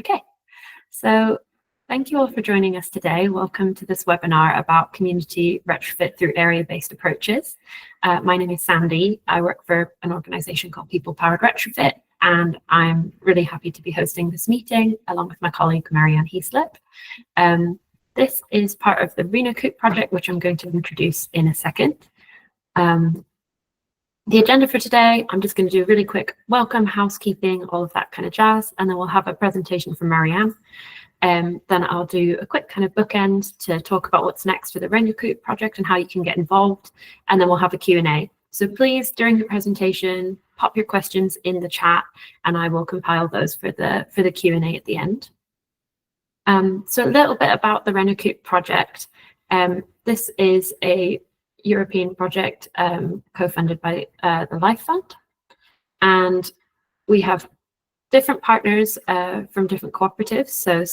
Okay, so thank you all for joining us today. Welcome to this webinar about community retrofit through area-based approaches. My name is Sandy. I work for an organisation called People Powered Retrofit, and I'm really happy to be hosting this meeting along with my colleague Marianne Heaslip. This is part of the RenoCOOP project, which I'm going to introduce in a second. The agenda for today, I'm just going to do a really quick welcome, housekeeping, all of that kind of jazz, and then we'll have a presentation from Marianne. Then I'll do a quick kind of bookend to talk about what's next for the RenoCOOP project and how you can get involved, and then we'll have a Q&A. So please, during the presentation, pop your questions in the chat, and I will compile those for the Q&A at the end. So a little bit about the RenoCOOP project. This is a European project co-funded by the LIFE Fund, and we have different partners from different cooperatives. So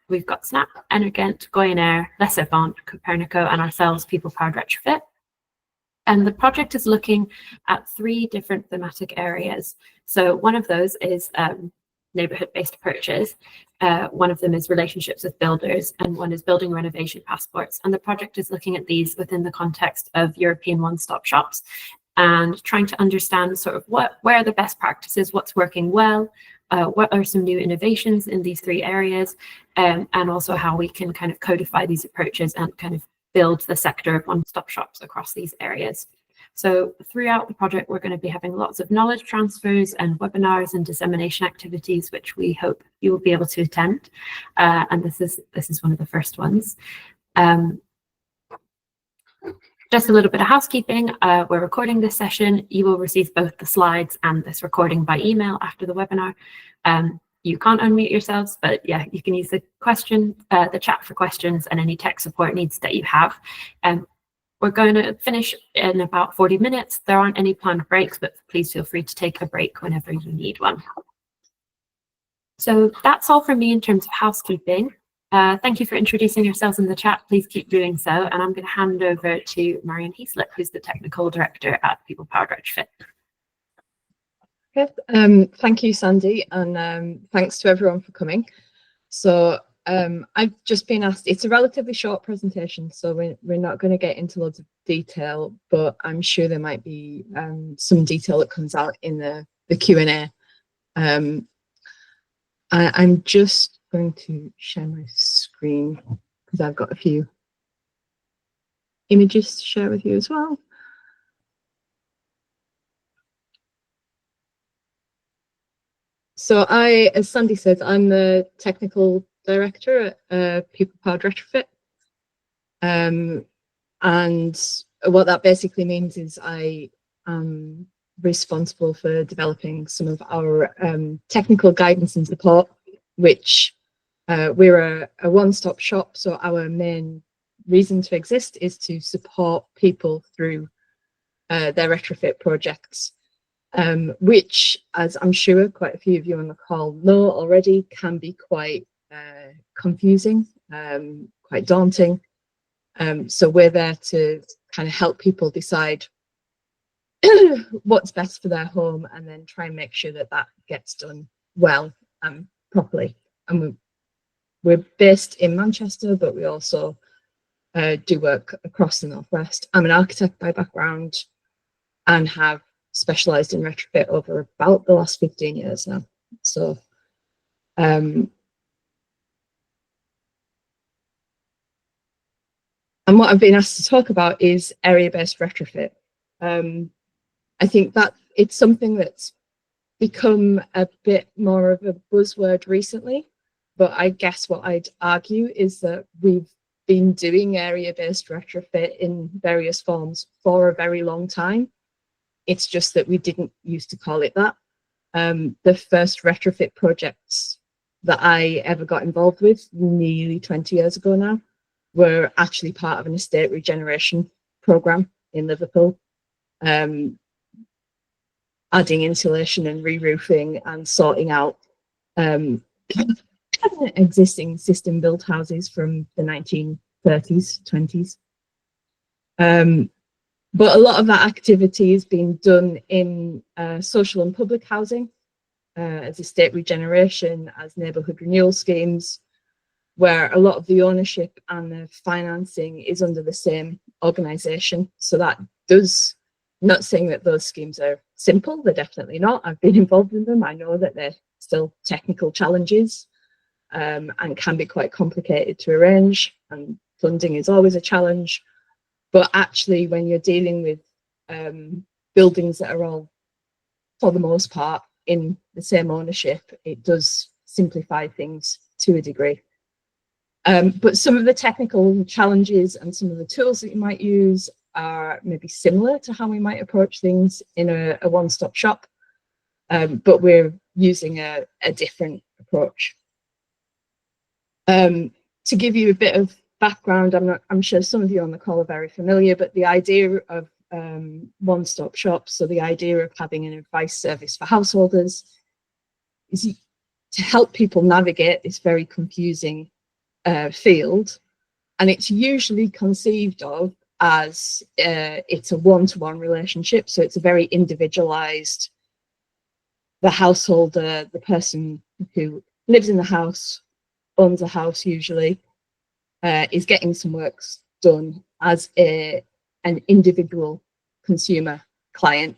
we've got Snap, Energent, Goyenair, Les Avant, Copernico, and ourselves, People Powered Retrofit. And the project is looking at 3 different thematic areas. So one of those is neighbourhood-based approaches. One of them is relationships with builders, and one is building renovation passports. And the project is looking at these within the context of European one-stop shops and trying to understand sort of where are the best practices, what's working well, what are some new innovations in these 3 areas, and also how we can kind of codify these approaches and kind of build the sector of one-stop shops across these areas. So throughout the project, we're going to be having lots of knowledge transfers and webinars and dissemination activities, which we hope you will be able to attend. And this is one of the first ones. Just a little bit of housekeeping. We're recording this session. You will receive both the slides and this recording by email after the webinar. You can't unmute yourselves, but yeah, you can use the chat for questions and any tech support needs that you have. We're going to finish in about 40 minutes. There aren't any planned breaks, but please feel free to take a break whenever you need one. So that's all from me in terms of housekeeping. Thank you for introducing yourselves in the chat. Please keep doing so. And I'm going to hand over to Marianne Heaslip, who's the Technical Director at People Powered Retrofit. Okay. Thank you, Sandy, and thanks to everyone for coming. So I've just been asked, it's a relatively short presentation, so we're not going to get into loads of detail, but I'm sure there might be some detail that comes out in the Q&A. I'm just going to share my screen because I've got a few images to share with you as well. So as Sandy said, I'm the technical director at People Powered Retrofit. And what that basically means is I am responsible for developing some of our technical guidance and support, which we're a one-stop shop. So our main reason to exist is to support people through their retrofit projects. Which, as I'm sure quite a few of you on the call know already, can be quite confusing, quite daunting. So we're there to kind of help people decide what's best for their home and then try and make sure that that gets done well and properly. And we're based in Manchester, but we also do work across the Northwest. I'm an architect by background and have specialised in retrofit over about the last 15 years now. So and what I've been asked to talk about is area-based retrofit. I think that it's something that's become a bit more of a buzzword recently, but I guess what I'd argue is that we've been doing area-based retrofit in various forms for a very long time. It's just that we didn't used to call it that. The first retrofit projects that I ever got involved with nearly 20 years ago now were actually part of an estate regeneration program in Liverpool, adding insulation and re-roofing and sorting out existing system built houses from the 1930s, 20s. But a lot of that activity is being done in social and public housing. as estate regeneration, as neighbourhood renewal schemes, where a lot of the ownership and the financing is under the same organisation. So that does, not saying that those schemes are simple, they're definitely not. I've been involved in them. I know that they're still technical challenges and can be quite complicated to arrange, and funding is always a challenge. But actually, when you're dealing with buildings that are all, for the most part, in the same ownership, it does simplify things to a degree. But some of the technical challenges and some of the tools that you might use are maybe similar to how we might approach things in a one-stop shop, but we're using a different approach. To give you a bit of background, I'm sure some of you on the call are very familiar, but the idea of one-stop shop, so the idea of having an advice service for householders, is to help people navigate this very confusing field. And it's usually conceived of as it's a one-to-one relationship, so it's a very individualized. The householder, the person who lives in the house, owns a house usually, is getting some work done as an individual consumer client.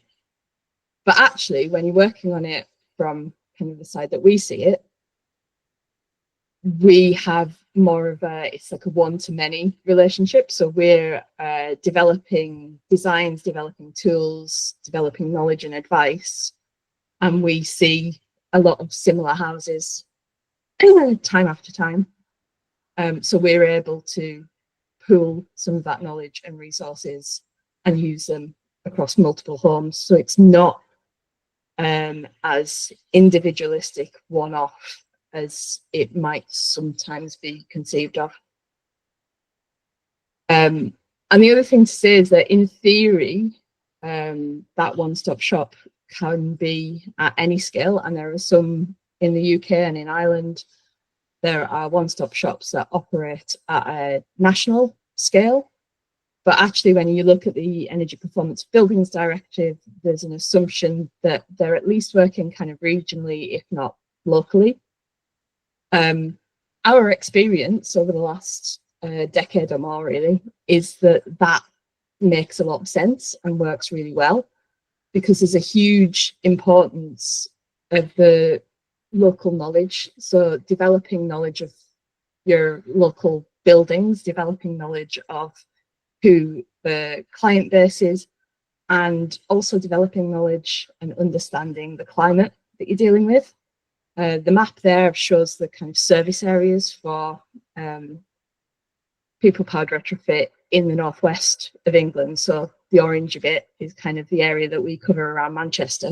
But actually, when you're working on it from kind of the side that we see it, we have more of it's like a one-to-many relationship. So we're developing designs, developing tools, developing knowledge and advice, and we see a lot of similar houses time after time. So we're able to pool some of that knowledge and resources and use them across multiple homes. So it's not as individualistic, one-off as it might sometimes be conceived of. And the other thing to say is that in theory, that one-stop shop can be at any scale, and there are some in the UK and in Ireland. There are one-stop shops that operate at a national scale, but actually when you look at the Energy Performance Buildings Directive, there's an assumption that they're at least working kind of regionally, if not locally. Our experience over the last decade or more really is that that makes a lot of sense and works really well, because there's a huge importance of the local knowledge. So developing knowledge of your local buildings, developing knowledge of who the client base is, and also developing knowledge and understanding the climate that you're dealing with. The map there shows the kind of service areas for people-powered retrofit in the northwest of England. So the orange bit is kind of the area that we cover around Manchester.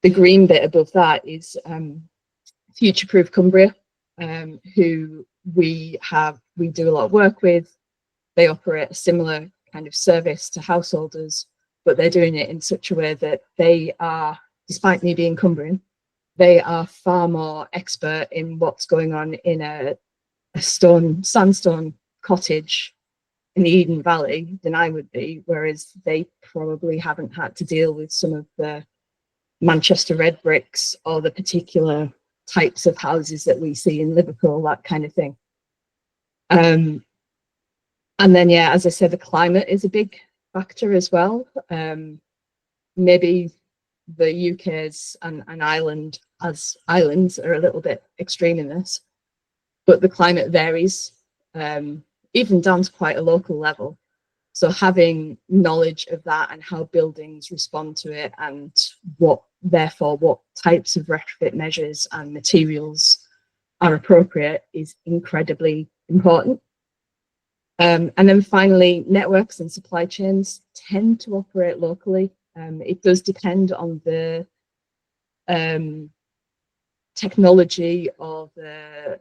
The green bit above that is Future-Proof Cumbria, who we do a lot of work with. They operate a similar kind of service to householders, but they're doing it in such a way that they are, despite me being Cumbrian, they are far more expert in what's going on in a sandstone cottage in the Eden Valley than I would be, whereas they probably haven't had to deal with some of the Manchester red bricks or the particular types of houses that we see in Liverpool, that kind of thing. And then, yeah, as I said, the climate is a big factor as well. Maybe the UK's and Ireland as islands are a little bit extreme in this, but the climate varies, even down to quite a local level. So having knowledge of that and how buildings respond to it, and what types of retrofit measures and materials are appropriate, is incredibly important. And then finally, networks and supply chains tend to operate locally. It does depend on the technology or the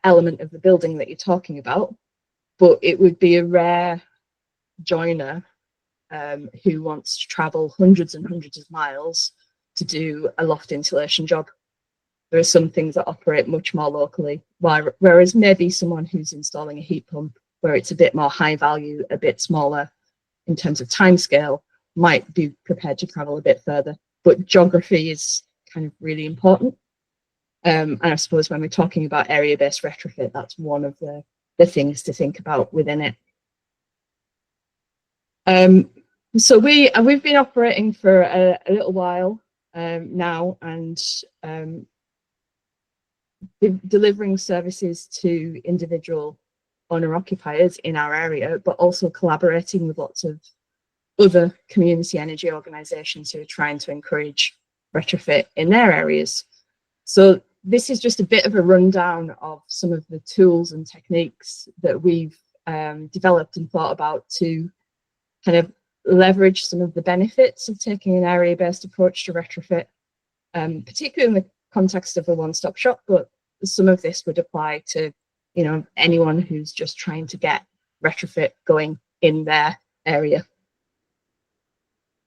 element of the building that you're talking about, but it would be a rare joiner who wants to travel hundreds and hundreds of miles to do a loft insulation job. There are some things that operate much more locally, whereas maybe someone who's installing a heat pump, where it's a bit more high value, a bit smaller in terms of timescale, might be prepared to travel a bit further. But geography is kind of really important. And I suppose when we're talking about area-based retrofit, that's one of the things to think about within it. So we've been operating for a little while now, and delivering services to individual owner-occupiers in our area, but also collaborating with lots of other community energy organisations who are trying to encourage retrofit in their areas. So this is just a bit of a rundown of some of the tools and techniques that we've developed and thought about to kind of leverage some of the benefits of taking an area-based approach to retrofit, particularly in the context of a one-stop shop, but some of this would apply to, you know, anyone who's just trying to get retrofit going in their area.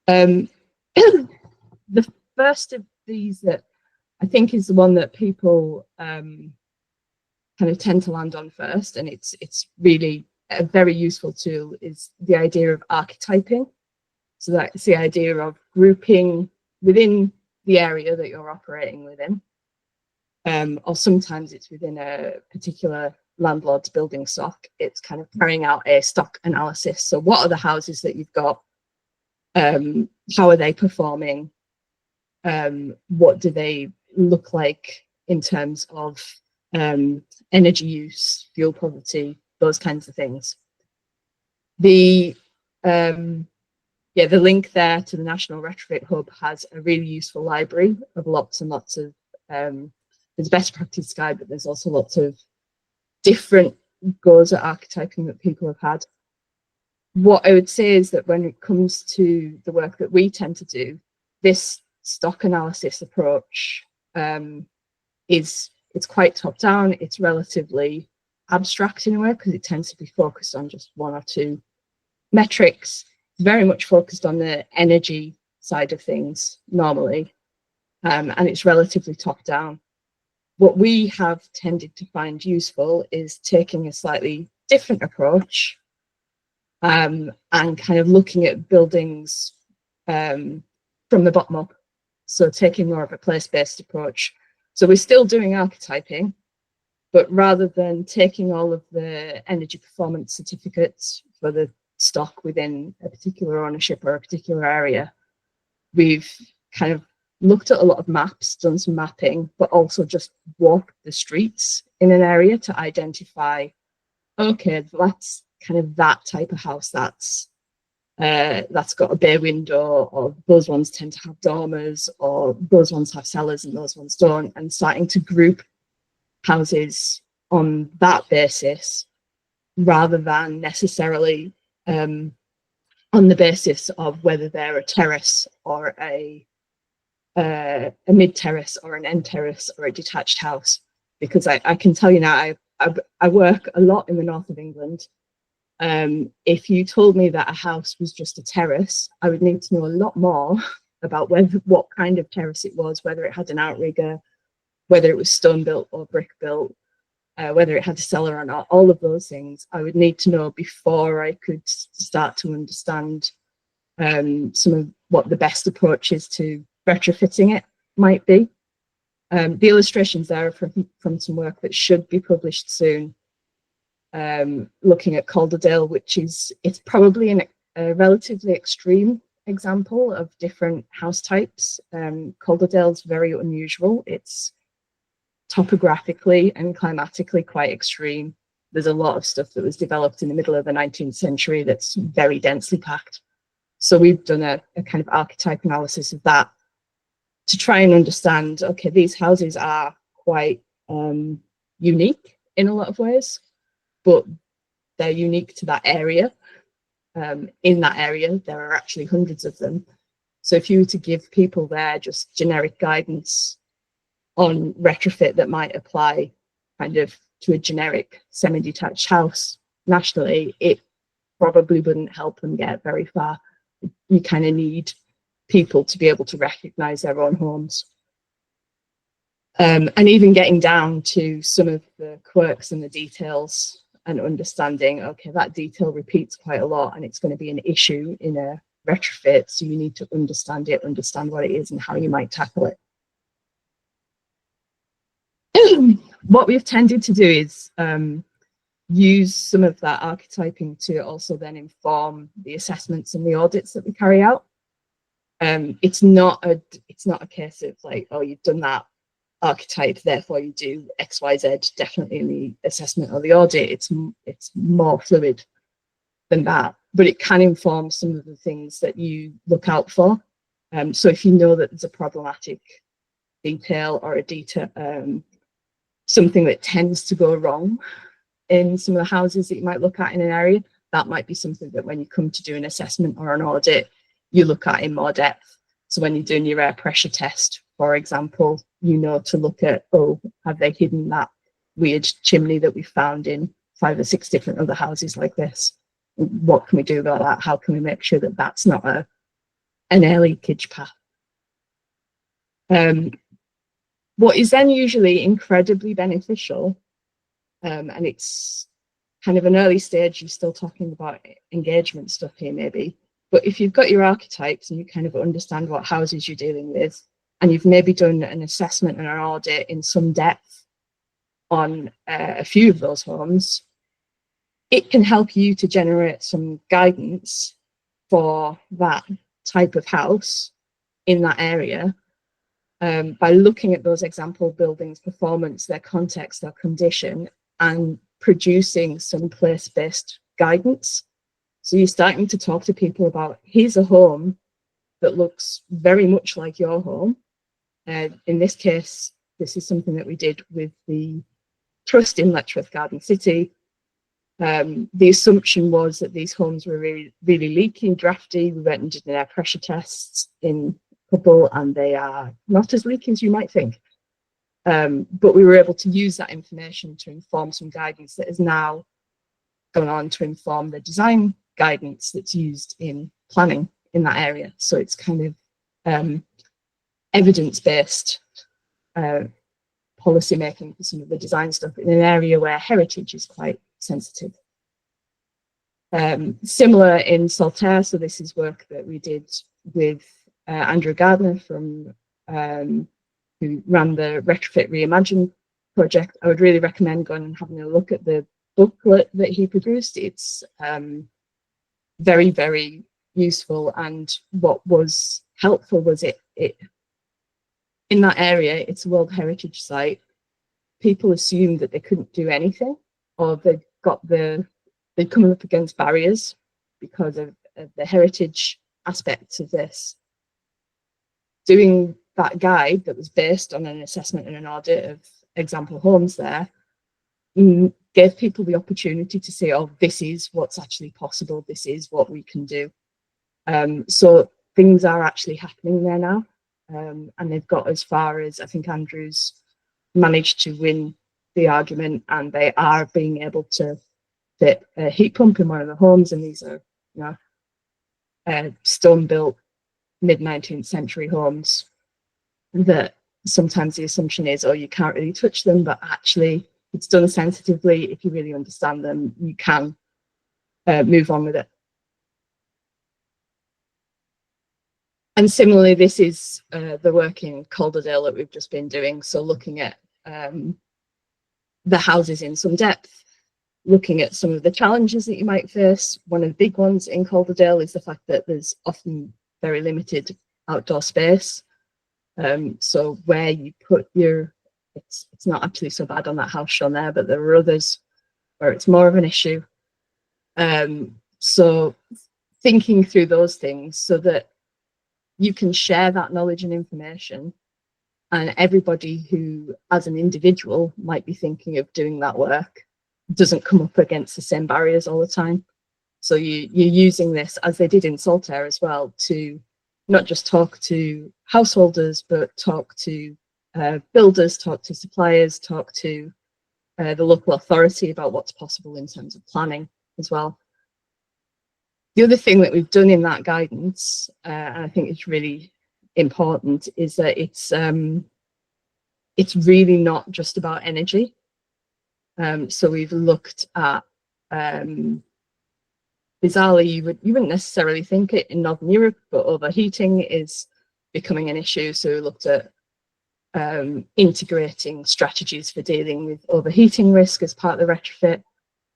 The first of these that I think is the one that people kind of tend to land on first, and it's really a very useful tool, is the idea of archetyping. So that's the idea of grouping within the area that you're operating within, or sometimes it's within a particular landlord's building stock. It's kind of carrying out a stock analysis. So what are the houses that you've got? How are they performing? What do they look like in terms of energy use, fuel poverty, those kinds of things. The link there to the National Retrofit Hub has a really useful library of lots and lots of, there's best practice guide, but there's also lots of different goes at archetyping that people have had. What I would say is that when it comes to the work that we tend to do, this stock analysis approach it's quite top down. It's relatively abstract in a way because it tends to be focused on just one or two metrics. It's very much focused on the energy side of things normally, and it's relatively top down. What we have tended to find useful is taking a slightly different approach and kind of looking at buildings from the bottom up. So taking more of a place-based approach. So we're still doing archetyping, but rather than taking all of the energy performance certificates for the stock within a particular ownership or a particular area, we've kind of looked at a lot of maps, done some mapping, but also just walked the streets in an area to identify, okay, that's kind of that type of house that's got a bay window, or those ones tend to have dormers, or those ones have cellars and those ones don't, and starting to group houses on that basis rather than necessarily on the basis of whether they're a terrace or a mid-terrace or an end terrace or a detached house. Because I can tell you now, I work a lot in the north of England. If you told me that a house was just a terrace, I would need to know a lot more about what kind of terrace it was, whether it had an outrigger, whether it was stone built or brick built, whether it had a cellar or not. All of those things I would need to know before I could start to understand some of what the best approaches to retrofitting it might be. The illustrations there are from some work that should be published soon. Looking at Calderdale, it's probably a relatively extreme example of different house types. Calderdale's very unusual. It's topographically and climatically quite extreme. There's a lot of stuff that was developed in the middle of the 19th century that's very densely packed. So we've done a kind of archetype analysis of that to try and understand, okay, these houses are quite unique in a lot of ways, but they're unique to that area. In that area, there are actually hundreds of them. So if you were to give people there just generic guidance on retrofit that might apply kind of to a generic semi-detached house nationally, it probably wouldn't help them get very far. You kind of need people to be able to recognize their own homes. And even getting down to some of the quirks and the details and understanding, okay, that detail repeats quite a lot and it's going to be an issue in a retrofit. So you need to understand it, understand what it is and how you might tackle it. what we've tended to do is use some of that archetyping to also then inform the assessments and the audits that we carry out. It's not a case of like, oh, you've done that archetype, therefore you do X, Y, Z definitely in the assessment or the audit. It's more fluid than that, but it can inform some of the things that you look out for. So if you know that there's a problematic detail or a detail, something that tends to go wrong in some of the houses that you might look at in an area, that might be something that when you come to do an assessment or an audit, you look at in more depth. So when you're doing your air pressure test, for example, you know to look at, oh, have they hidden that weird chimney that we found in 5 or 6 different other houses like this? What can we do about that? How can we make sure that that's not an air leakage path? What is then usually incredibly beneficial, and it's kind of an early stage, you're still talking about engagement stuff here maybe, but if you've got your archetypes and you kind of understand what houses you're dealing with, and you've maybe done an assessment and an audit in some depth on a few of those homes, it can help you to generate some guidance for that type of house in that area, by looking at those example buildings' performance, their context, their condition, and producing some place-based guidance. So you're starting to talk to people about, here's a home that looks very much like your home. In this case, this is something that we did with the trust in Letchworth Garden City. The assumption was that these homes were really, really leaky and drafty. We went and did an air pressure tests in a couple, and they are not as leaky as you might think. But we were able to use that information to inform some guidance that has now gone on to inform the design guidance that's used in planning in that area. So it's kind of evidence-based policy making for some of the design stuff in an area where heritage is quite sensitive. Similar in Saltaire, so this is work that we did with Andrew Gardner from who ran the Retrofit Reimagine project. I would really recommend going and having a look at the booklet that he produced. It's very, very useful, and what was helpful was it in that area, it's a World Heritage Site. People assumed that they couldn't do anything, or they'd come up against barriers because of the heritage aspects of this. Doing that guide that was based on an assessment and an audit of example homes there gave people the opportunity to say, oh, this is what's actually possible, this is what we can do. So things are actually happening there now, and they've got as far as, I think Andrew's managed to win the argument, and they are being able to fit a heat pump in one of the homes, and these are, you know, stone built mid-19th century homes that sometimes the assumption is, oh, you can't really touch them, but actually it's done sensitively. If you really understand them, you can move on with it. And similarly, this is the work in Calderdale that we've just been doing. So looking at the houses in some depth, looking at some of the challenges that you might face. One of the big ones in Calderdale is the fact that there's often very limited outdoor space. So where you put your, it's not actually so bad on that house shown there, but there are others where it's more of an issue. So thinking through those things so that you can share that knowledge and information, and everybody who as an individual might be thinking of doing that work doesn't come up against the same barriers all the time. So you're using this, as they did in Saltaire as well, to not just talk to householders, but talk to builders, talk to suppliers, talk to the local authority about what's possible in terms of planning as well. The other thing that we've done in that guidance, and I think it's really important, is that it's really not just about energy. So we've looked at, bizarrely, you wouldn't necessarily think it in Northern Europe, but overheating is becoming an issue. So we looked at integrating strategies for dealing with overheating risk as part of the retrofit,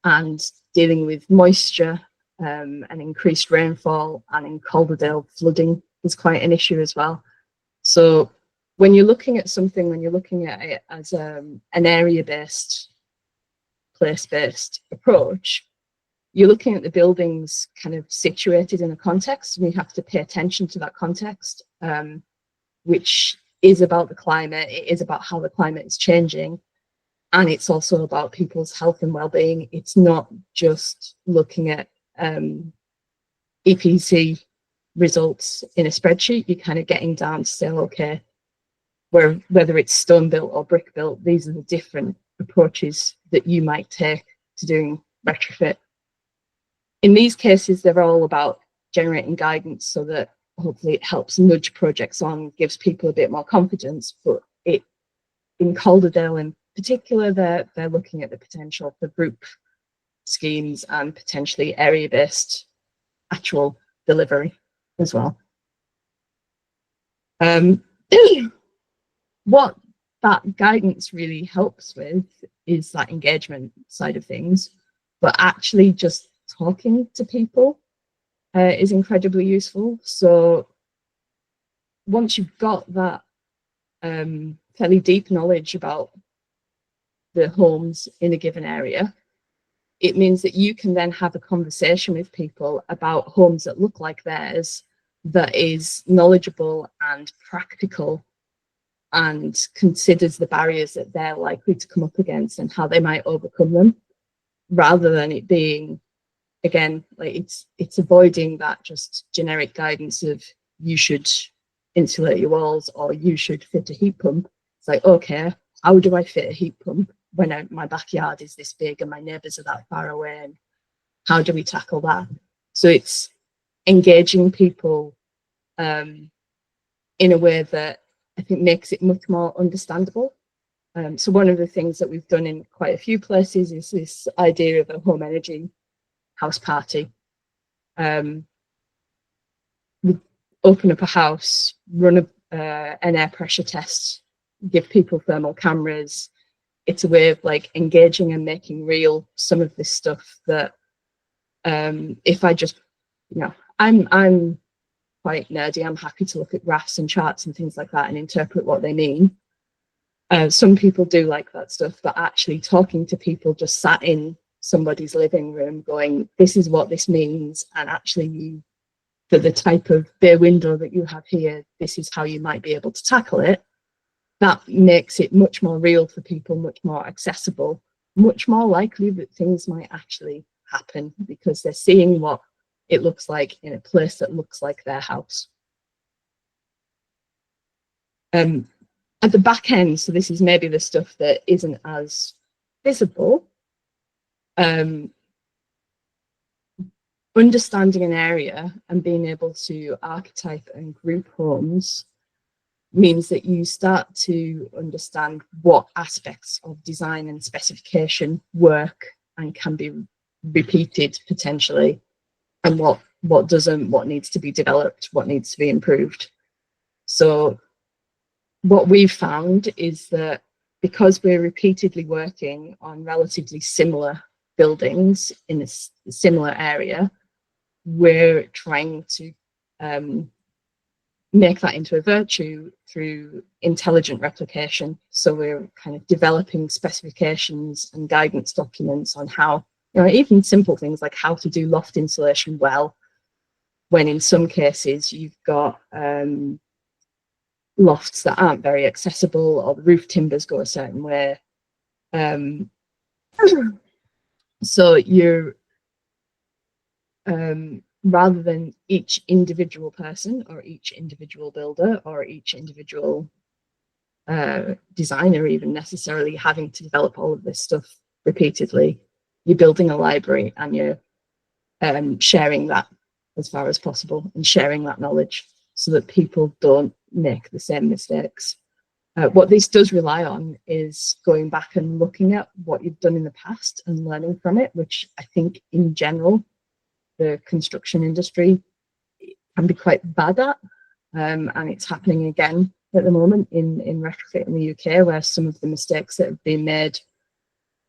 and dealing with moisture and increased rainfall, and in Calderdale flooding is quite an issue as well. So when you're looking at something, when you're looking at it as an area-based, place-based approach, you're looking at the buildings kind of situated in a context, and you have to pay attention to that context, which is about the climate, it is about how the climate is changing, and it's also about people's health and well-being. It's not just looking at EPC results in a spreadsheet. You're kind of getting down to say, okay, whether it's stone built or brick built, these are the different approaches that you might take to doing retrofit. In these cases, they're all about generating guidance so that hopefully it helps nudge projects on, gives people a bit more confidence. But in Calderdale in particular, they're looking at the potential for group schemes and potentially area-based actual delivery as well. What that guidance really helps with is that engagement side of things, but actually just talking to people is incredibly useful. So once you've got that fairly deep knowledge about the homes in a given area, it means that you can then have a conversation with people about homes that look like theirs, that is knowledgeable and practical and considers the barriers that they're likely to come up against and how they might overcome them, rather than it being, again, like it's avoiding that just generic guidance of you should insulate your walls or you should fit a heat pump. It's like, okay, how do I fit a heat pump when my backyard is this big and my neighbours are that far away, and how do we tackle that? So it's engaging people in a way that I think makes it much more understandable. So one of the things that we've done in quite a few places is this idea of a home energy house party. We open up a house, run an air pressure test, give people thermal cameras. It's a way of like engaging and making real some of this stuff that if I just, I'm quite nerdy. I'm happy to look at graphs and charts and things like that and interpret what they mean. Some people do like that stuff, but actually talking to people just sat in somebody's living room going, this is what this means, and actually for the type of bay window that you have here, this is how you might be able to tackle it. That makes it much more real for people, much more accessible, much more likely that things might actually happen because they're seeing what it looks like in a place that looks like their house. At the back end, so this is maybe the stuff that isn't as visible, understanding an area and being able to archetype and group homes means that you start to understand what aspects of design and specification work and can be repeated potentially, and what doesn't, what needs to be developed, what needs to be improved. So what we've found is that because we're repeatedly working on relatively similar buildings in a similar area, we're trying to make that into a virtue through intelligent replication. So we're kind of developing specifications and guidance documents on how, even simple things like how to do loft insulation well, when in some cases you've got lofts that aren't very accessible, or the roof timbers go a certain way. So you're rather than each individual person or each individual builder or each individual designer even necessarily having to develop all of this stuff repeatedly, you're building a library and you're sharing that as far as possible and sharing that knowledge so that people don't make the same mistakes. What this does rely on is going back and looking at what you've done in the past and learning from it, which I think in general the construction industry can be quite bad at, and it's happening again at the moment in retrofit in the UK, where some of the mistakes that have been made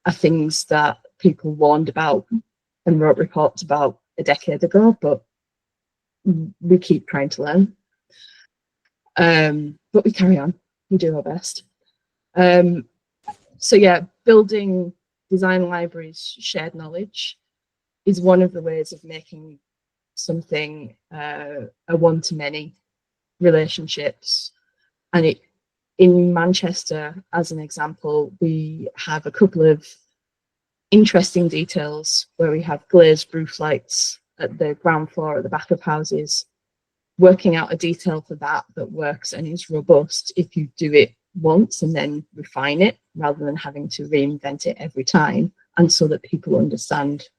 are things that people warned about and wrote reports about a decade ago, but we keep trying to learn. But we carry on, we do our best. So yeah, building design libraries, shared knowledge is one of the ways of making something a one-to-many relationships. And in Manchester, as an example, we have a couple of interesting details where we have glazed roof lights at the ground floor at the back of houses. Working out a detail for that works and is robust if you do it once and then refine it rather than having to reinvent it every time, and so that people understand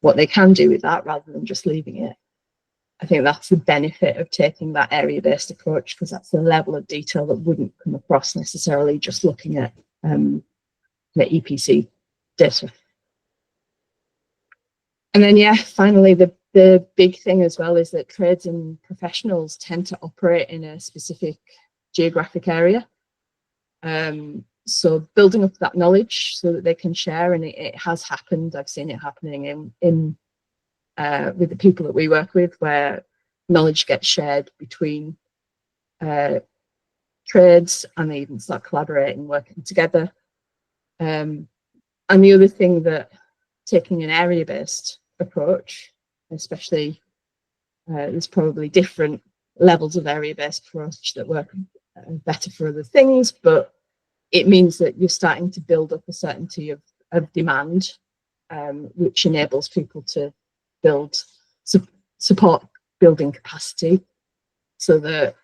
what they can do with that rather than just leaving it. I think that's the benefit of taking that area-based approach, because that's the level of detail that wouldn't come across necessarily just looking at the EPC data. And then, yeah, finally, the big thing as well is that trades and professionals tend to operate in a specific geographic area. So building up that knowledge so that they can share, and it has happened. I've seen it happening in with the people that we work with, where knowledge gets shared between trades, and they even start collaborating, working together. And the other thing, that taking an area-based approach, especially there's probably different levels of area-based approach that work better for other things, but it means that you're starting to build up a certainty of demand, which enables people to support building capacity, so that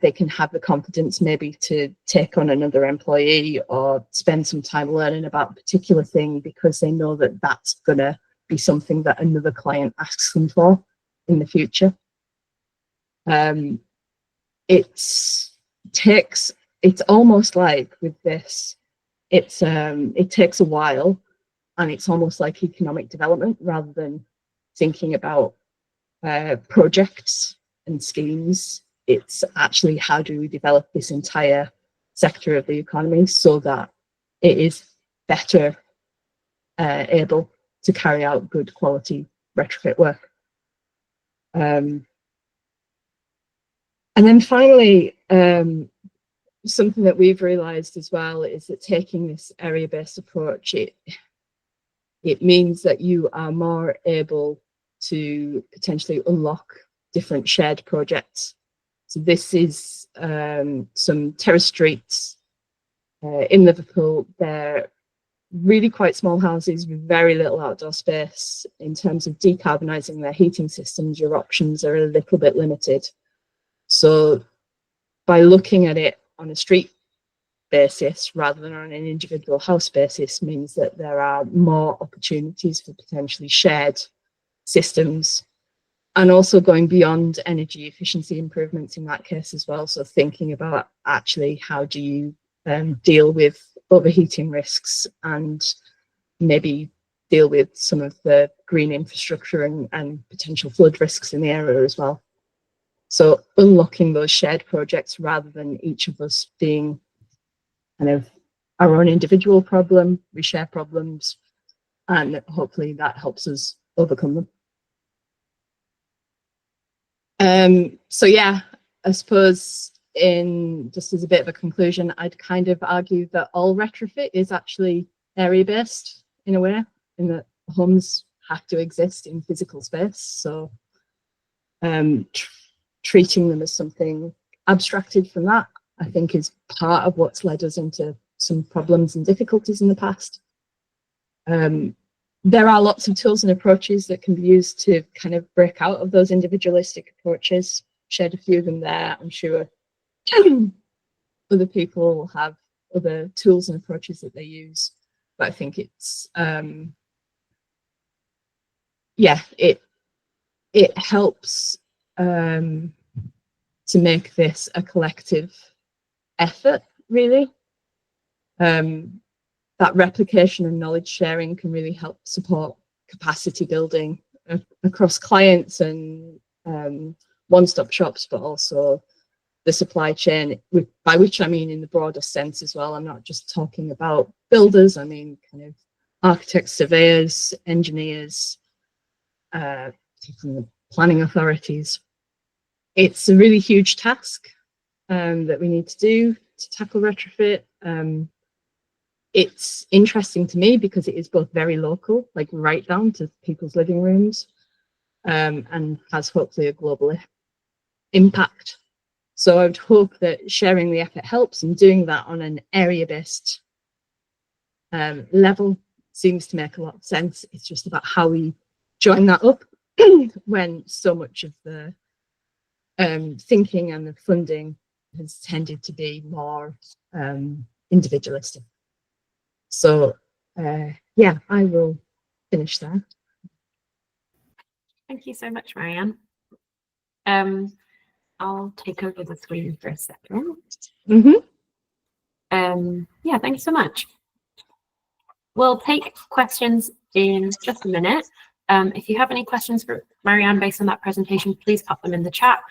they can have the confidence maybe to take on another employee or spend some time learning about a particular thing, because they know that that's going to be something that another client asks them for in the future. It's almost like with this, it takes a while, and it's almost like economic development rather than thinking about projects and schemes. It's actually, how do we develop this entire sector of the economy so that it is better able to carry out good quality retrofit work. And then finally, something that we've realized as well is that taking this area-based approach, it means that you are more able to potentially unlock different shared projects. So this is some terrace streets in Liverpool. They're really quite small houses with very little outdoor space. In terms of decarbonising their heating systems, your options are a little bit limited. So by looking at it on a street basis rather than on an individual house basis means that there are more opportunities for potentially shared systems, and also going beyond energy efficiency improvements in that case as well. So thinking about actually, how do you deal with overheating risks, and maybe deal with some of the green infrastructure and potential flood risks in the area as well. So unlocking those shared projects rather than each of us being kind of our own individual problem. We share problems, and hopefully that helps us overcome them. So yeah, I suppose just as a bit of a conclusion, I'd kind of argue that all retrofit is actually area-based in a way, in that homes have to exist in physical space. So treating them as something abstracted from that, I think, is part of what's led us into some problems and difficulties in the past. There are lots of tools and approaches that can be used to kind of break out of those individualistic approaches. Shared a few of them there. I'm sure other people have other tools and approaches that they use, but I think it's yeah, it helps to make this a collective effort, really. That replication and knowledge sharing can really help support capacity building across clients and one-stop shops, but also the supply chain, by which I mean in the broader sense as well. I'm not just talking about builders, I mean kind of architects, surveyors, engineers, the planning authorities. It's a really huge task that we need to do to tackle retrofit. It's interesting to me because it is both very local, like right down to people's living rooms, and has hopefully a global impact. So I would hope that sharing the effort helps, and doing that on an area-based level seems to make a lot of sense. It's just about how we join that up when so much of the thinking and the funding has tended to be more individualistic. So yeah, I will finish there. Thank you so much, Marianne. I'll take over the screen for a second. Yeah, thank you so much. We'll take questions in just a minute. If you have any questions for Marianne based on that presentation, please pop them in the chat.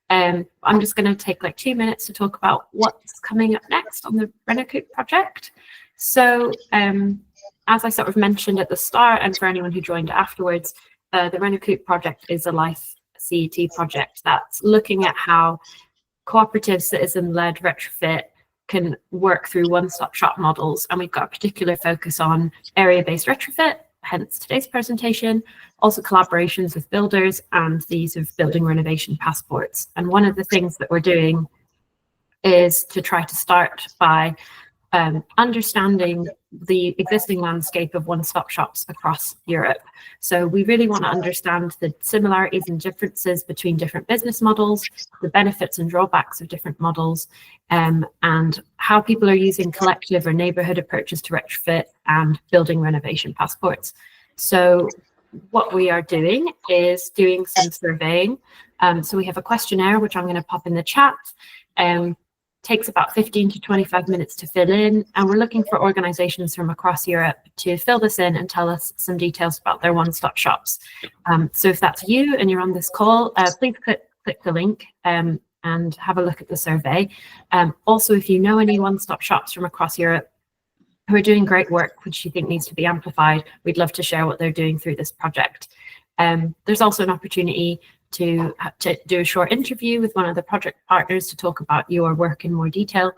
I'm just going to take like 2 minutes to talk about what's coming up next on the RenoCOOP project. So as I sort of mentioned at the start, and for anyone who joined afterwards, the RenoCOOP project is a LIFE-CET project that's looking at how cooperative citizen-led retrofit can work through one-stop shop models. And we've got a particular focus on area-based retrofit, hence today's presentation, also collaborations with builders and the use of building renovation passports. And one of the things that we're doing is to try to start by understanding the existing landscape of one-stop shops across Europe. So we really want to understand the similarities and differences between different business models, the benefits and drawbacks of different models, and how people are using collective or neighbourhood approaches to retrofit and building renovation passports. So what we are doing is doing some surveying. So we have a questionnaire, which I'm going to pop in the chat. Takes about 15 to 25 minutes to fill in, and we're looking for organizations from across Europe to fill this in and tell us some details about their one-stop shops. So if that's you and you're on this call, please click the link and have a look at the survey. Also, if you know any one-stop shops from across Europe who are doing great work, which you think needs to be amplified, we'd love to share what they're doing through this project. There's also an opportunity to do a short interview with one of the project partners to talk about your work in more detail.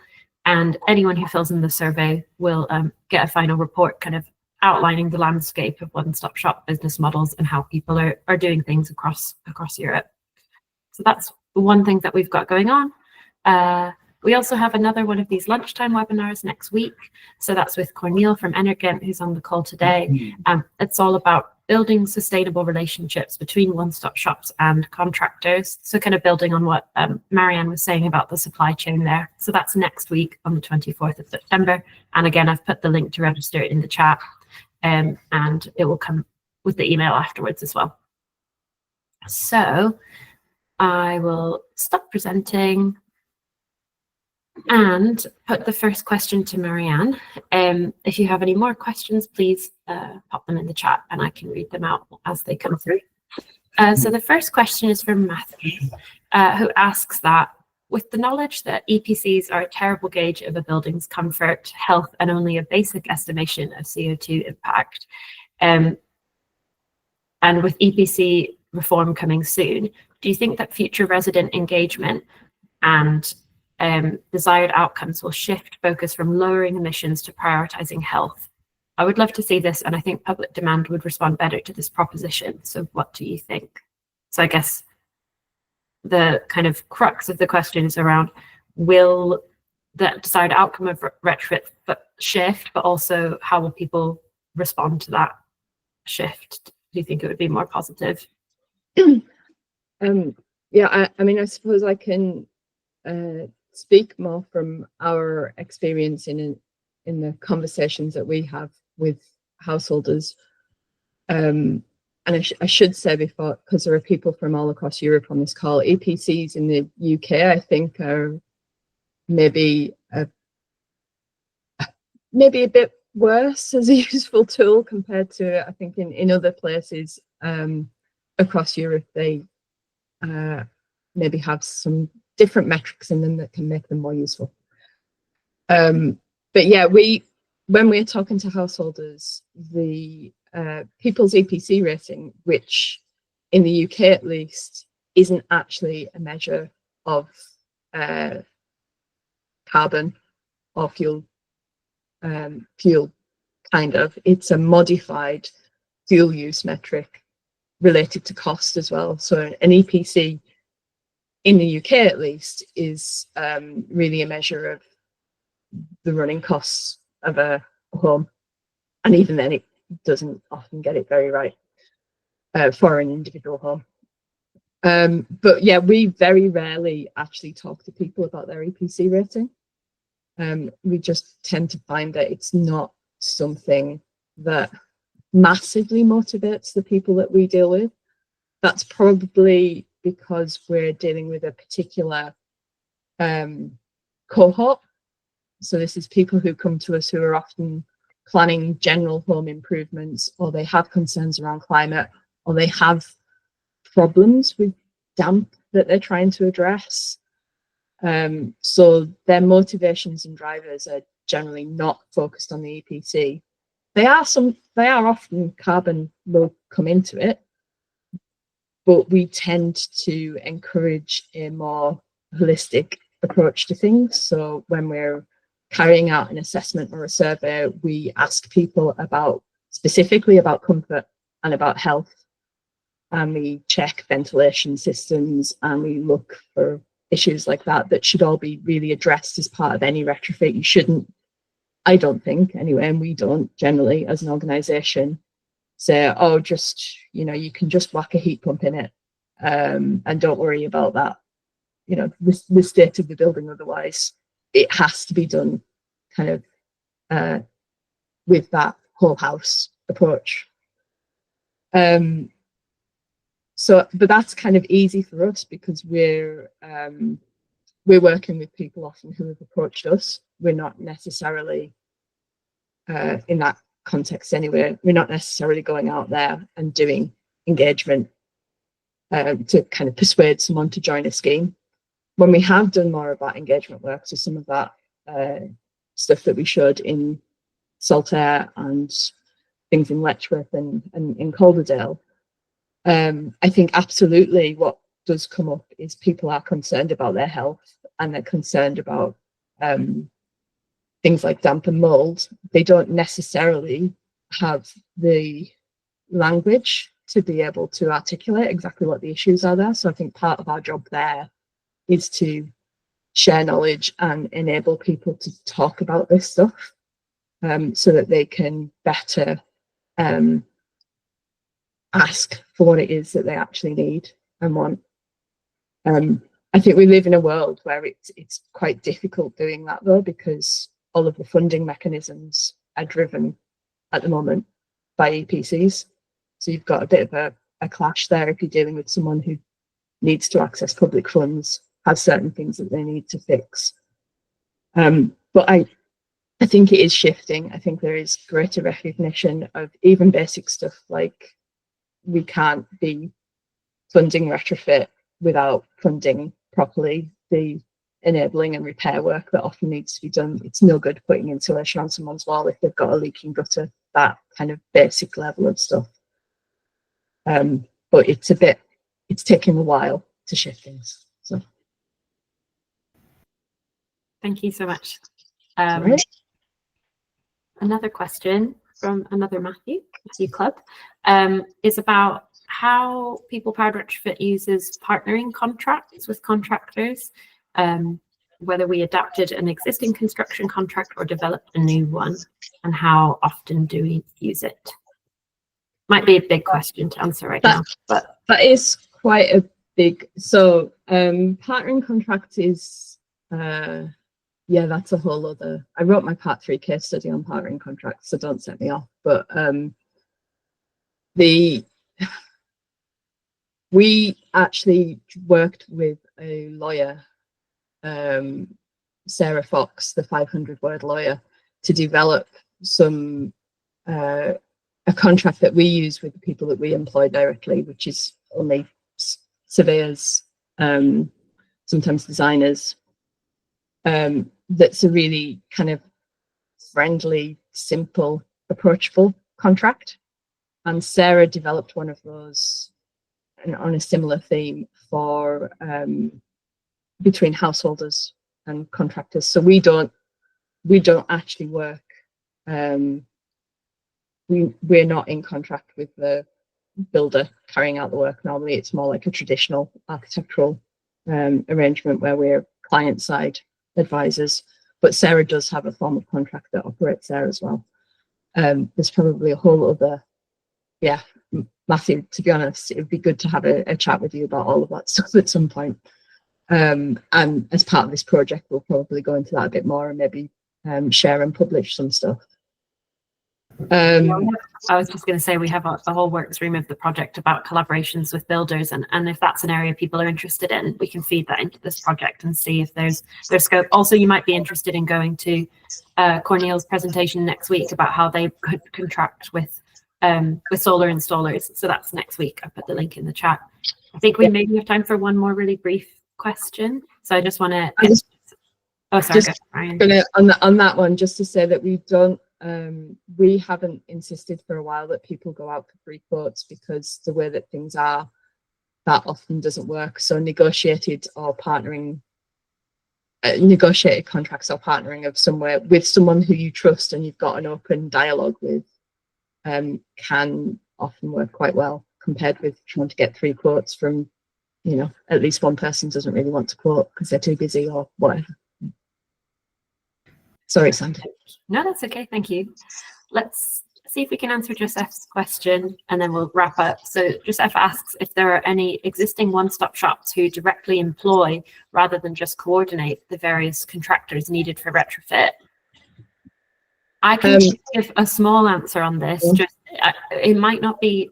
And anyone who fills in the survey will get a final report kind of outlining the landscape of one-stop shop business models and how people are doing things across Europe. So that's one thing that we've got going on. We also have another one of these lunchtime webinars next week. So that's with Cornel from Energent, who's on the call today. It's all about building sustainable relationships between one-stop shops and contractors. So kind of building on what Marianne was saying about the supply chain there. So that's next week on the 24th of September. And again, I've put the link to register in the chat, and it will come with the email afterwards as well. So I will stop presenting and put the first question to Marianne. If you have any more questions, please pop them in the chat and I can read them out as they come through. So the first question is from Matthew, who asks that, with the knowledge that EPCs are a terrible gauge of a building's comfort, health, and only a basic estimation of CO2 impact, and with EPC reform coming soon, do you think that future resident engagement and desired outcomes will shift focus from lowering emissions to prioritizing health? I would love to see this, and I think public demand would respond better to this proposition. So what do you think? So I guess the kind of crux of the question is around, will the desired outcome of retrofit shift, but also how will people respond to that shift? Do you think it would be more positive? Yeah, I mean, I suppose I can speak more from our experience in the conversations that we have with householders. And I should say before, because there are people from all across Europe on this call, EPCs in the UK, I think, are maybe a bit worse as a useful tool compared to, I think, in other places across Europe, they maybe have some different metrics in them that can make them more useful. But yeah, when we're talking to householders, the people's EPC rating, which in the UK at least isn't actually a measure of carbon or fuel, kind of, it's a modified fuel use metric related to cost as well. So an EPC in the UK at least is really a measure of the running costs of a home, and even then it doesn't often get it very right for an individual home. But yeah, we very rarely actually talk to people about their EPC rating. We just tend to find that it's not something that massively motivates the people that we deal with. That's probably because we're dealing with a particular cohort. So this is people who come to us who are often planning general home improvements, or they have concerns around climate, or they have problems with damp that they're trying to address. So their motivations and drivers are generally not focused on the EPC. They are often carbon will come into it, but we tend to encourage a more holistic approach to things. So when we're carrying out an assessment or a survey, we ask people specifically about comfort and about health, and we check ventilation systems, and we look for issues like that should all be really addressed as part of any retrofit. You shouldn't, I don't think anyway, and we don't generally as an organisation say, oh, just, you can just whack a heat pump in it and don't worry about that, the state of the building. Otherwise, it has to be done kind of with that whole house approach. But that's kind of easy for us because we're working with people often who have approached us. We're not necessarily in that context anyway. We're not necessarily going out there and doing engagement to kind of persuade someone to join a scheme. When we have done more of that engagement work, so some of that stuff that we showed in Saltaire and things in Letchworth and in Calderdale, I think absolutely what does come up is people are concerned about their health, and they're concerned about things like damp and mold. They don't necessarily have the language to be able to articulate exactly what the issues are there. So I think part of our job there is to share knowledge and enable people to talk about this stuff so that they can better ask for what it is that they actually need and want. I think we live in a world where it's quite difficult doing that though, because all of the funding mechanisms are driven at the moment by EPCs. So you've got a bit of a clash there if you're dealing with someone who needs to access public funds, has certain things that they need to fix. But I think it is shifting. I think there is greater recognition of even basic stuff like we can't be funding retrofit without funding properly the enabling and repair work that often needs to be done. It's no good putting insulation on someone's wall if they've got a leaking gutter, that kind of basic level of stuff. But it's taking a while to shift things. So thank you so much. right. Another question from another Matthew Club, is about how People Powered Retrofit uses partnering contracts with contractors, whether we adapted an existing construction contract or developed a new one, and how often do we use it? Might be a big question to answer right now, but that is quite a big. So partnering contract is yeah, that's a whole other. I wrote my part 3 case study on partnering contracts, so don't set me off. But we actually worked with a lawyer, Sarah Fox, the 500-word lawyer, to develop a contract that we use with the people that we employ directly, which is only surveyors, sometimes designers. That's a really kind of friendly, simple, approachable contract. And Sarah developed one of those on a similar theme for between householders and contractors. So we don't actually work. We're not in contract with the builder carrying out the work. Normally, it's more like a traditional architectural arrangement where we're client side advisors. But Sarah does have a form of contract that operates there as well. There's probably a whole other, yeah, Matthew, to be honest, it'd be good to have a chat with you about all of that stuff at some point. And as part of this project, we'll probably go into that a bit more and maybe share and publish some stuff. I was just going to say we have a whole work stream of the project about collaborations with builders, and if that's an area people are interested in, we can feed that into this project and see if there's scope. Also, you might be interested in going to Cornelia's presentation next week about how they could contract with solar installers. So that's next week. I put the link in the chat. I think we maybe have time for one more really brief question. So I just want to. Oh, sorry, just on that one, just to say that we don't. We haven't insisted for a while that people go out for free quotes, because the way that things are, that often doesn't work. So negotiated contracts or partnering of somewhere with someone who you trust and you've got an open dialogue with can often work quite well, compared with trying to get free quotes from, you know, at least one person doesn't really want to quote because they're too busy or whatever. Sorry, Sandy. No, that's okay. Thank you. Let's see if we can answer Joseph's question and then we'll wrap up. So Joseph asks if there are any existing one-stop shops who directly employ rather than just coordinate the various contractors needed for retrofit. I can give a small answer on this. Just it might not be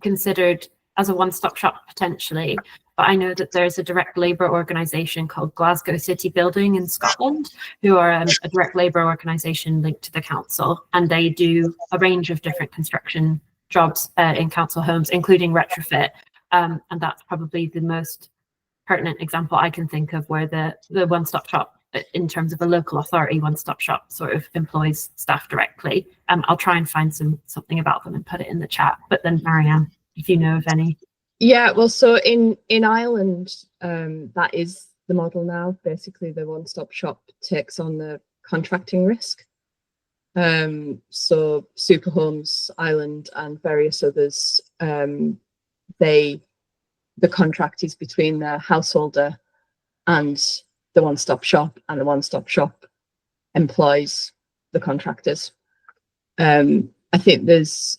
considered as a one-stop shop potentially, but I know that there's a direct labour organisation called Glasgow City Building in Scotland, who are a direct labour organisation linked to the council, and they do a range of different construction jobs in council homes, including retrofit, and that's probably the most pertinent example I can think of where the one-stop shop, in terms of a local authority one-stop shop, sort of employs staff directly. I'll try and find something about them and put it in the chat, but then Marianne, if you know of any. Yeah, well, so in Ireland, that is the model now. Basically, the one-stop shop takes on the contracting risk. So Superhomes Ireland and various others, the contract is between the householder and the one-stop shop, and the one-stop shop employs the contractors. I think there's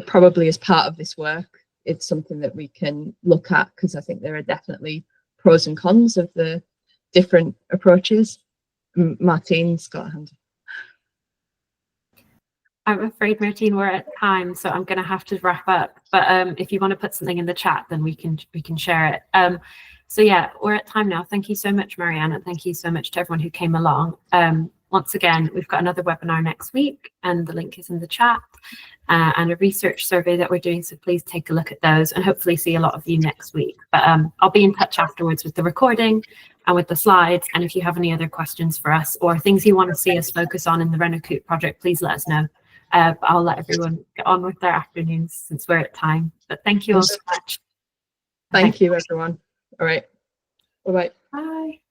probably, as part of this work, it's something that we can look at, because I think there are definitely pros and cons of the different approaches. Martine's got a hand. I'm afraid, Martine, we're at time, so I'm going to have to wrap up. But if you want to put something in the chat, then we can share it. So yeah, we're at time now. Thank you so much, Marianne, and thank you so much to everyone who came along. Once again, we've got another webinar next week, and the link is in the chat, and a research survey that we're doing. So please take a look at those, and hopefully see a lot of you next week. But I'll be in touch afterwards with the recording and with the slides. And if you have any other questions for us or things you want to see us focus on in the RenoCOOP project, please let us know. But I'll let everyone get on with their afternoons since we're at time. But thank you all so much. Thank you, everyone. All right. Bye-bye. Bye.